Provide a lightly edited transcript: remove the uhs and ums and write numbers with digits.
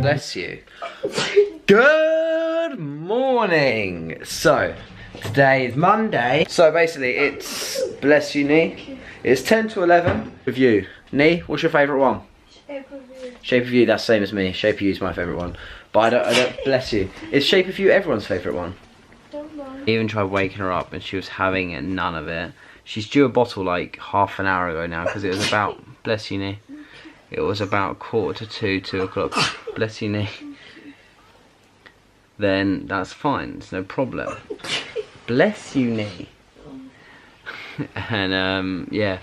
Bless you. Good morning. So, today is Monday. So basically it's, bless you, Nee. It's 10 to 11 with you. Nee, what's your favourite one? Shape of You. Shape of You, that's the same as me. Shape of You is my favourite one. But I don't, bless you. Is Shape of You everyone's favourite one? Don't know. I even tried waking her up and she was having none of it. She's due a bottle like half an hour ago now because it was about, bless you, Nee. It was about 1:45, 2 o'clock. Bless you, Nee. Then that's fine, it's no problem. Bless you, Nee. And yeah.